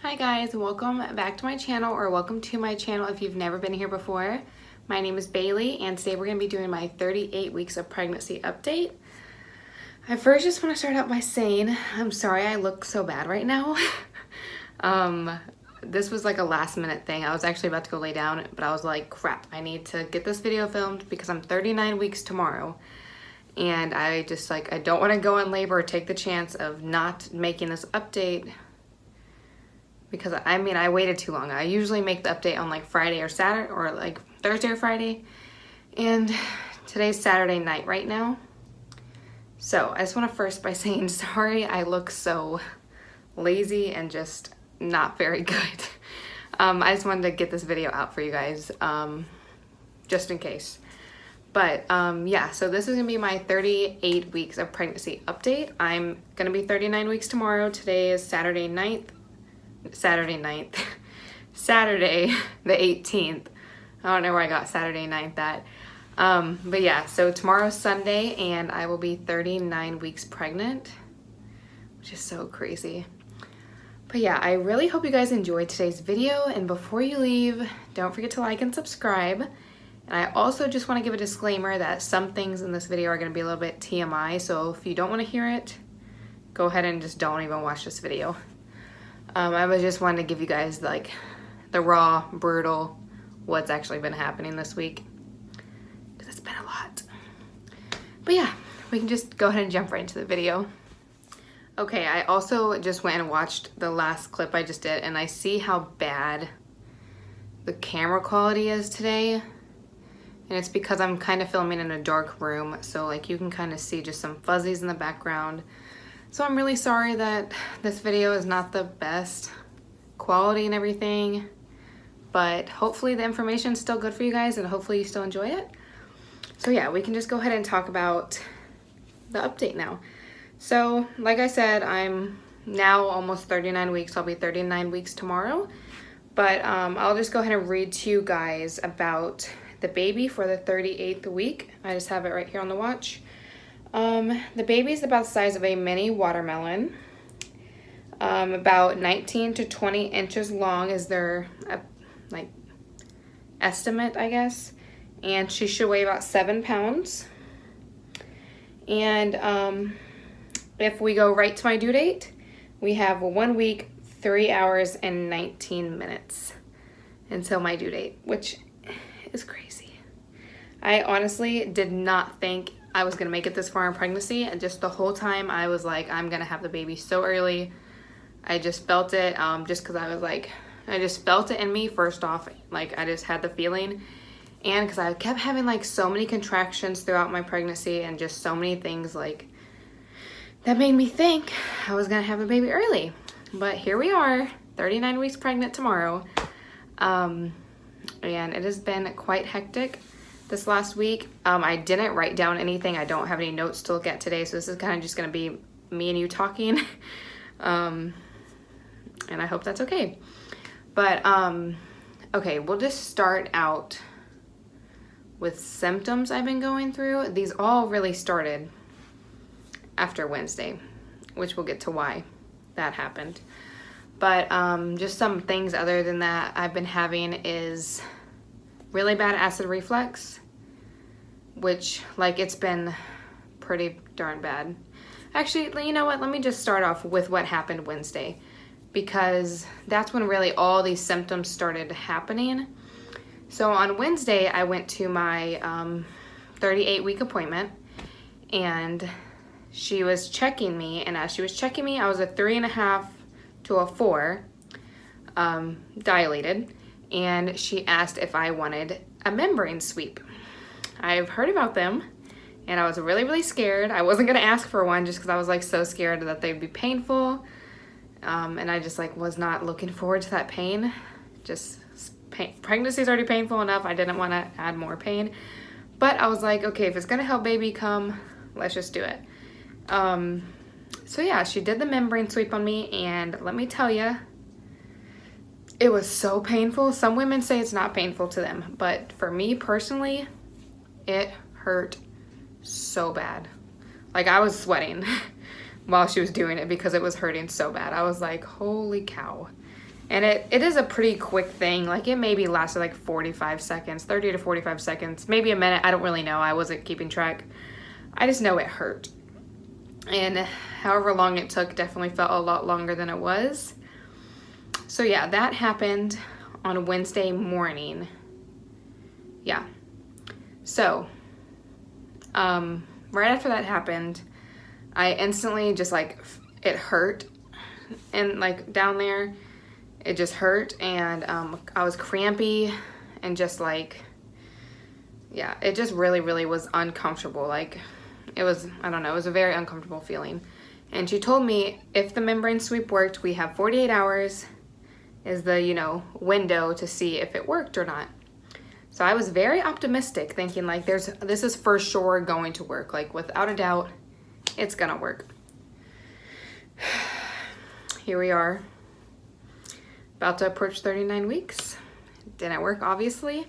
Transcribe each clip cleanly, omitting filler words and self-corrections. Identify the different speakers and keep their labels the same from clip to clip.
Speaker 1: Hi guys, welcome back to my channel, or welcome to my channel if you've never been here before. My name is Bailey and today we're going to be doing my 38 weeks of pregnancy update. I first just want to start out by saying I'm sorry I look so bad right now. This was like a last minute thing. I was actually about to go lay down, but I was like, crap, I need to get this video filmed because I'm 39 weeks tomorrow. And I just I don't want to go in labor or take the chance of not making this update because I waited too long. I usually make the update on like Friday or Saturday or like Thursday or Friday, and today's Saturday night right now. So I just want to first by saying sorry I look so lazy and just not very good. I just wanted to get this video out for you guys just in case. But yeah, so this is gonna be my 38 weeks of pregnancy update. I'm gonna be 39 weeks tomorrow. Today is Saturday the 18th. I don't know where I got Saturday 9th at. But yeah, so tomorrow's Sunday and I will be 39 weeks pregnant, which is so crazy. But yeah, I really hope you guys enjoyed today's video, and before you leave, don't forget to like and subscribe. And I also just want to give a disclaimer that some things in this video are going to be a little bit TMI, so if you don't want to hear it, go ahead and just don't even watch this video. I was just wanting to give you guys like the raw, brutal, what's actually been happening this week, because it's been a lot. But yeah, we can just go ahead and jump right into the video. Okay, I also just went and watched the last clip I just did, and I see how bad the camera quality is today. And it's because I'm kind of filming in a dark room, so like you can kind of see just some fuzzies in the background. So I'm really sorry that this video is not the best quality and everything, but hopefully the information is still good for you guys and hopefully you still enjoy it. So yeah, we can just go ahead and talk about the update now. So like I said, I'm now almost 39 weeks. I'll be 39 weeks tomorrow, but I'll just go ahead and read to you guys about the baby for the 38th week. I just have it right here on the watch. The baby's about the size of a mini watermelon. About 19 to 20 inches long is their like estimate, I guess. And she should weigh about 7 pounds. And if we go right to my due date, we have 1 week, 3 hours, and 19 minutes until my due date, which is crazy. I honestly did not think I was gonna make it this far in pregnancy, and just the whole time I was like, I'm gonna have the baby so early. I just felt it, just because I was like, I just felt it in me first off, like I just had the feeling, and because I kept having like so many contractions throughout my pregnancy and just so many things like that made me think I was gonna have a baby early. But here we are, 39 weeks pregnant tomorrow, and it has been quite hectic this last week. I didn't write down anything. I don't have any notes to look at today, so this is kind of just going to be me and you talking. And I hope that's okay. But, okay, we'll just start out with symptoms I've been going through. These all really started after Wednesday, which we'll get to why that happened. But just some things other than that I've been having is really bad acid reflux, which like it's been pretty darn bad. Actually, you know what? Let me just start off with what happened Wednesday, because that's when really all these symptoms started happening. So on Wednesday, I went to my 38-week appointment, and she was checking me, and as she was checking me, I was a 3.5 to a 4 dilated. And she asked if I wanted a membrane sweep. I've heard about them, and I was really, really scared. I wasn't gonna ask for one just because I was like so scared that they'd be painful. And I just like was not looking forward to that pain. Pregnancy is already painful enough. I didn't want to add more pain. But I was like, okay, if it's gonna help baby come, let's just do it. So yeah, she did the membrane sweep on me, and let me tell you, it was so painful. Some women say it's not painful to them, but for me personally, it hurt so bad. Like I was sweating while she was doing it because it was hurting so bad. I was like, holy cow. And it is a pretty quick thing. Like, it maybe lasted like 45 seconds, 30 to 45 seconds, maybe a minute. I don't really know. I wasn't keeping track. I just know it hurt. And however long it took definitely felt a lot longer than it was. So yeah, that happened on Wednesday morning. Yeah. So, right after that happened, I instantly just like, it hurt. And like down there, it just hurt. And I was crampy and just like, yeah, it just really, really was uncomfortable. Like, it was, I don't know, it was a very uncomfortable feeling. And she told me if the membrane sweep worked, we have 48 hours is the, you know, window to see if it worked or not. So I was very optimistic, thinking like this is for sure going to work. Like, without a doubt, it's gonna work. Here we are, about to approach 39 weeks. Didn't work, obviously,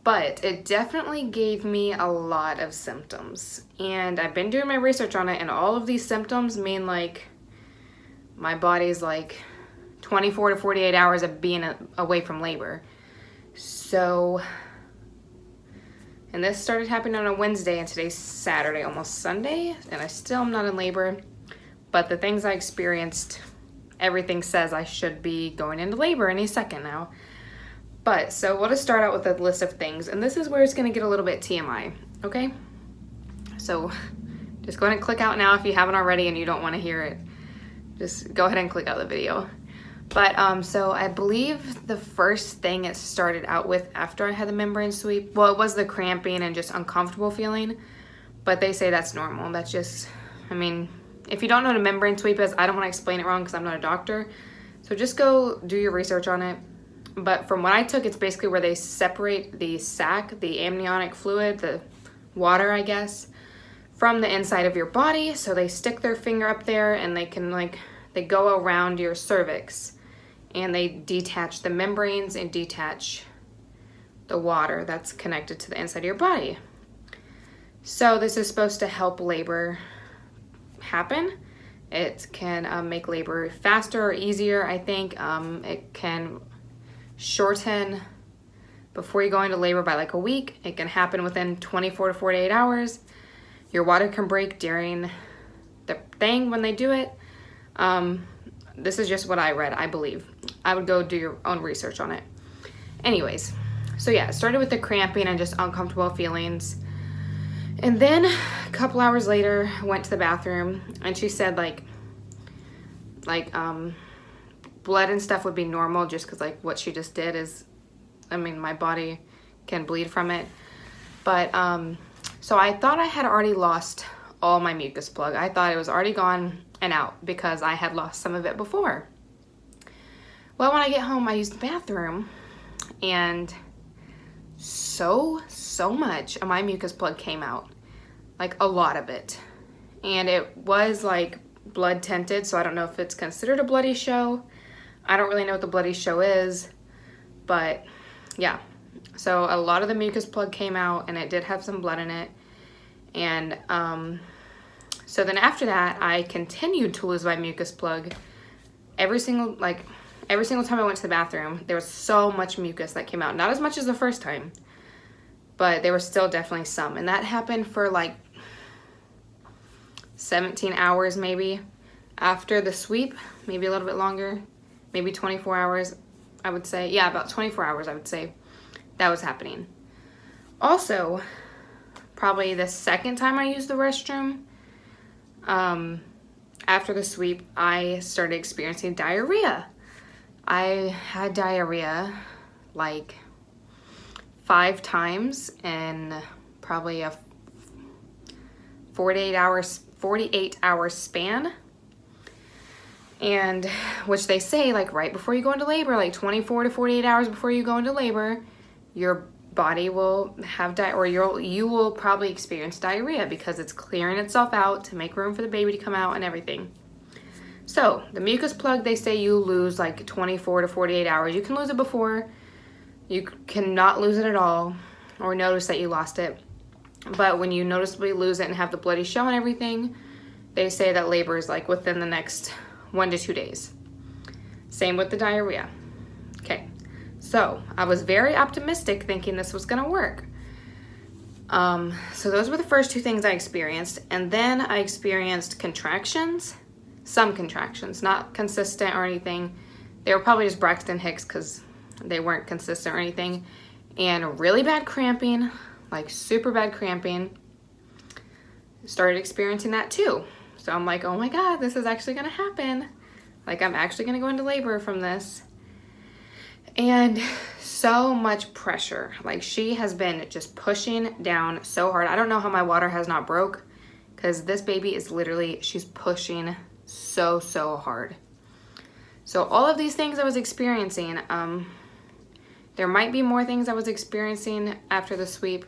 Speaker 1: but it definitely gave me a lot of symptoms. And I've been doing my research on it, and all of these symptoms mean like my body's like 24 to 48 hours of being away from labor. So, and this started happening on a Wednesday, and today's Saturday, almost Sunday, and I still am not in labor. But the things I experienced, everything says I should be going into labor any second now. But, so we'll just start out with a list of things, and this is where it's gonna get a little bit TMI, okay? So, just go ahead and click out now if you haven't already and you don't wanna hear it. Just go ahead and click out the video. But, so I believe the first thing it started out with after I had the membrane sweep, well, it was the cramping and just uncomfortable feeling, but they say that's normal. That's just, I mean, if you don't know what a membrane sweep is, I don't want to explain it wrong because I'm not a doctor. So just go do your research on it. But from what I took, it's basically where they separate the sac, the amniotic fluid, the water, I guess, from the inside of your body. So they stick their finger up there and they can like, they go around your cervix and they detach the membranes and detach the water that's connected to the inside of your body. So this is supposed to help labor happen. It can make labor faster or easier, I think. It can shorten before you go into labor by like a week. It can happen within 24 to 48 hours. Your water can break during the thing when they do it. This is just what I read, I believe. I would go do your own research on it. Anyways, so yeah, it started with the cramping and just uncomfortable feelings. And then a couple hours later, I went to the bathroom and she said like blood and stuff would be normal just because like what she just did is, I mean, my body can bleed from it. But so I thought I had already lost all my mucus plug. I thought it was already gone and out because I had lost some of it before. Well, when I get home, I use the bathroom and so much of my mucus plug came out, like a lot of it. And it was like blood tinted, so I don't know if it's considered a bloody show. I don't really know what the bloody show is, but yeah. So a lot of the mucus plug came out and it did have some blood in it. And so then after that, I continued to lose my mucus plug. Every single time I went to the bathroom, there was so much mucus that came out. Not as much as the first time, but there was still definitely some. And that happened for like 17 hours maybe after the sweep, maybe a little bit longer, maybe 24 hours, I would say. Yeah, about 24 hours, I would say that was happening. Also, probably the second time I used the restroom, after the sweep, I started experiencing diarrhea. I had diarrhea like 5 times in probably a 48 hour span. And which they say like right before you go into labor, like 24 to 48 hours before you go into labor, your body will have you will probably experience diarrhea because it's clearing itself out to make room for the baby to come out and everything. So the mucus plug, they say you lose like 24 to 48 hours. You can lose it before. You cannot lose it at all or notice that you lost it. But when you noticeably lose it and have the bloody show and everything, they say that labor is like within the next 1 to 2 days. Same with the diarrhea. So I was very optimistic thinking this was gonna work. So those were the first two things I experienced. And then I experienced contractions, some contractions, not consistent or anything. They were probably just Braxton Hicks because they weren't consistent or anything. And really bad cramping, like super bad cramping. Started experiencing that too. So I'm like, oh my God, this is actually gonna happen. Like I'm actually gonna go into labor from this. And so much pressure. Like she has been just pushing down so hard. I don't know how my water has not broke because this baby is literally, she's pushing so hard. So all of these things I was experiencing, there might be more things I was experiencing after the sweep,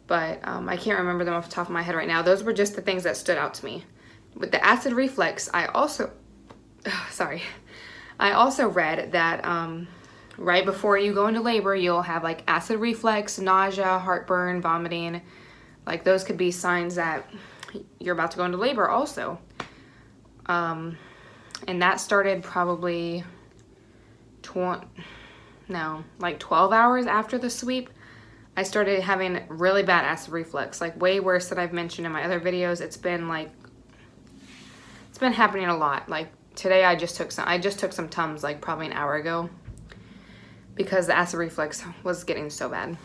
Speaker 1: but I can't remember them off the top of my head right now. Those were just the things that stood out to me. With the acid reflux, I also read that right before you go into labor, you'll have like acid reflux, nausea, heartburn, vomiting. Like those could be signs that you're about to go into labor also. And that started probably 12 hours after the sweep. I started having really bad acid reflux, like way worse than I've mentioned in my other videos. It's been happening a lot. Like today I just took some Tums like probably an hour ago because the acid reflux was getting so bad.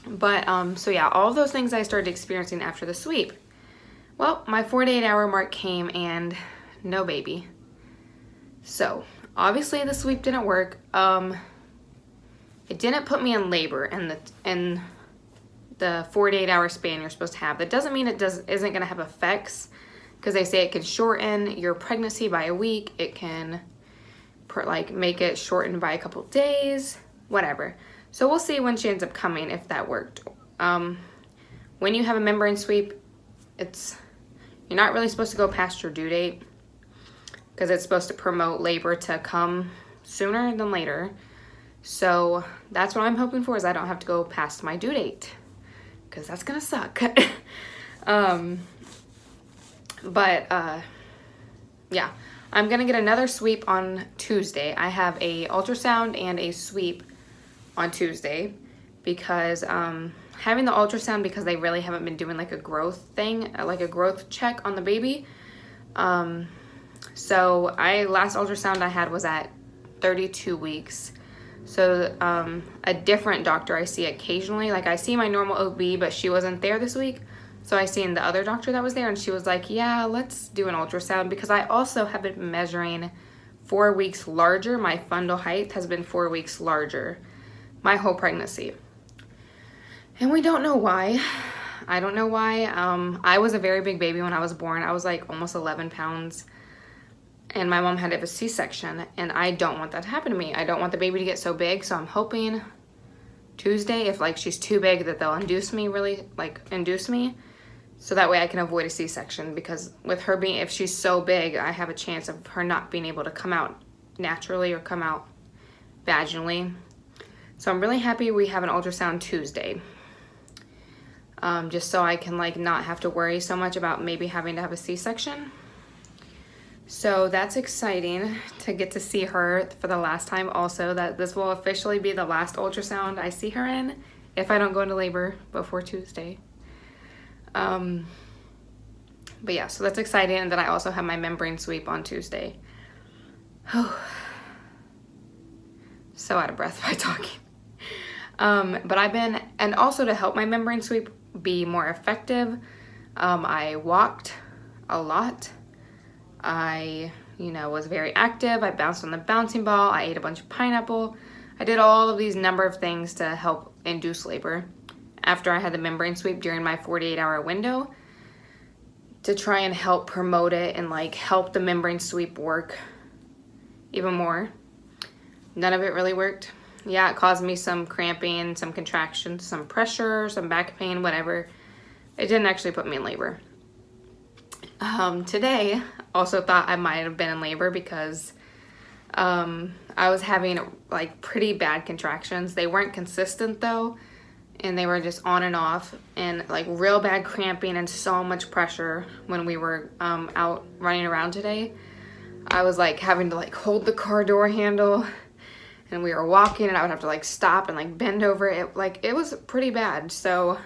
Speaker 1: But so yeah, all of those things I started experiencing after the sweep. Well, my 48-hour mark came and no baby. So obviously the sweep didn't work. It didn't put me in labor in the 48-hour span you're supposed to have. That doesn't mean isn't gonna have effects, because they say it can shorten your pregnancy by a week. It can make it shortened by a couple days, whatever. So we'll see when she ends up coming if that worked. When you have a membrane sweep, you're not really supposed to go past your due date because it's supposed to promote labor to come sooner than later. So that's what I'm hoping for, is I don't have to go past my due date, because that's gonna suck. Yeah, I'm gonna get another sweep on Tuesday. I have a ultrasound and a sweep on Tuesday because having the ultrasound, because they really haven't been doing like a growth thing, like a growth check on the baby. So last ultrasound I had was at 32 weeks. So a different doctor I see occasionally, like I see my normal OB, but she wasn't there this week. So I seen the other doctor that was there, and she was like, yeah, let's do an ultrasound, because I also have been measuring 4 weeks larger. My fundal height has been 4 weeks larger my whole pregnancy. And we don't know why. I don't know why. I was a very big baby when I was born. I was like almost 11 pounds. And my mom had to have a C-section, and I don't want that to happen to me. I don't want the baby to get so big, so I'm hoping Tuesday, if like she's too big, that they'll induce me, so that way I can avoid a C-section, because with her being, if she's so big, I have a chance of her not being able to come out naturally or come out vaginally. So I'm really happy we have an ultrasound Tuesday, just so I can like not have to worry so much about maybe having to have a C-section. So that's exciting to get to see her for the last time. Also, that this will officially be the last ultrasound I see her in if I don't go into labor before Tuesday. But yeah, so that's exciting. And then I also have my membrane sweep on Tuesday. So out of breath by talking. But and also to help my membrane sweep be more effective, I walked a lot. I, was very active. I bounced on the bouncing ball. I ate a bunch of pineapple. I did all of these number of things to help induce labor after I had the membrane sweep during my 48-hour window, to try and help promote it and like help the membrane sweep work even more. None of it really worked. Yeah, it caused me some cramping, some contractions, some pressure, some back pain, whatever. It didn't actually put me in labor. Today, also thought I might have been in labor because I was having like pretty bad contractions. They weren't consistent though, and they were just on and off, and like real bad cramping and so much pressure when we were out running around today. I was like having to like hold the car door handle and we were walking and I would have to like stop and like bend over it. Like it was pretty bad. So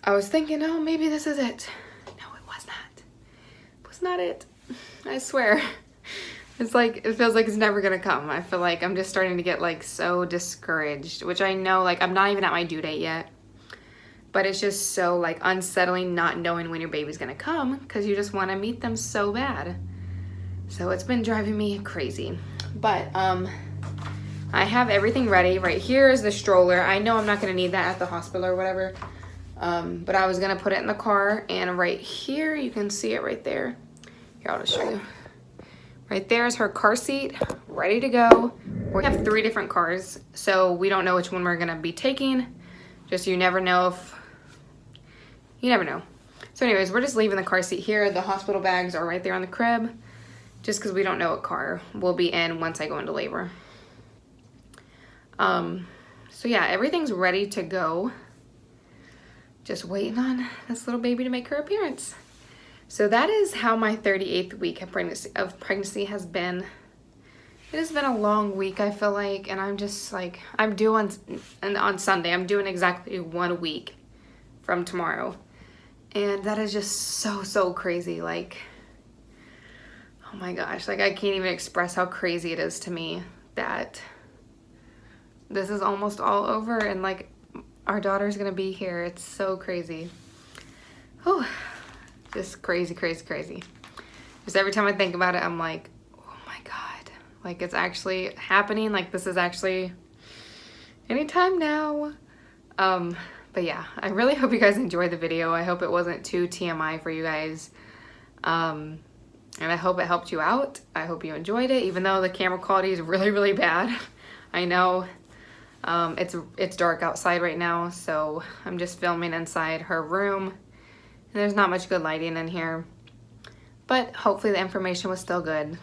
Speaker 1: I was thinking, oh, maybe this is it. No, it was not. It was not it. I swear. It's like, it feels like it's never gonna come. I feel like I'm just starting to get like so discouraged, which I know like I'm not even at my due date yet. But it's just so like unsettling not knowing when your baby's gonna come because you just wanna meet them so bad. So it's been driving me crazy. But I have everything ready. Right here is the stroller. I know I'm not gonna need that at the hospital or whatever. But I was gonna put it in the car, and right here, you can see it right there. Here, I'll just show you. Right there is her car seat, ready to go. We have 3 different cars, so we don't know which one we're gonna be taking. Just you never know if, you never know. So anyways, we're just leaving the car seat here. The hospital bags are right there on the crib, just because we don't know what car we'll be in once I go into labor. So yeah, everything's ready to go. Just waiting on this little baby to make her appearance. So that is how my 38th week of pregnancy has been. It has been a long week, I feel like, and I'm just like, I'm due on Sunday. I'm doing exactly 1 week from tomorrow. And that is just so crazy. Like, oh my gosh, like I can't even express how crazy it is to me that this is almost all over and like our daughter's gonna be here. It's so crazy. Oh, just crazy. Just every time I think about it, I'm like, oh my God, like it's actually happening. Like this is actually anytime now. But yeah, I really hope you guys enjoyed the video. I hope it wasn't too TMI for you guys. And I hope it helped you out. I hope you enjoyed it, even though the camera quality is really bad. I know. It's dark outside right now, so I'm just filming inside her room. And there's not much good lighting in here, but hopefully the information was still good.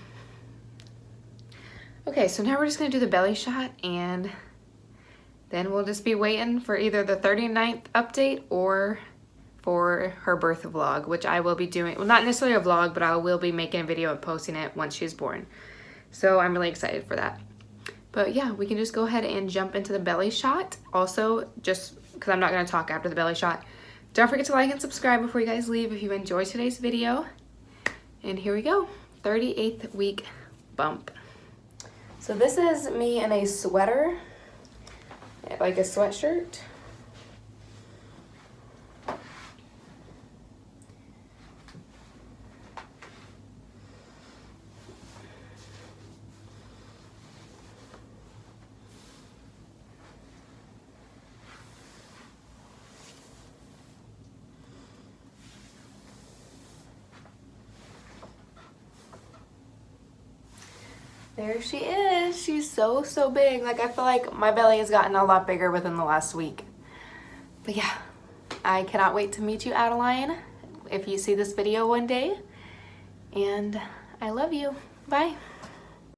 Speaker 1: Okay, so now we're just gonna do the belly shot, and then we'll just be waiting for either the 39th update or for her birth vlog, which I will be doing. Well, not necessarily a vlog, but I will be making a video and posting it once she's born. So I'm really excited for that. But yeah, we can just go ahead and jump into the belly shot. Also, just because I'm not going to talk after the belly shot, don't forget to like and subscribe before you guys leave if you enjoyed today's video. And here we go, 38th week bump. So this is me in a sweater, like a sweatshirt. There she is. She's so big. Like I feel like my belly has gotten a lot bigger within the last week. But yeah, I cannot wait to meet you, Adelyne, if you see this video one day. And I love you. Bye.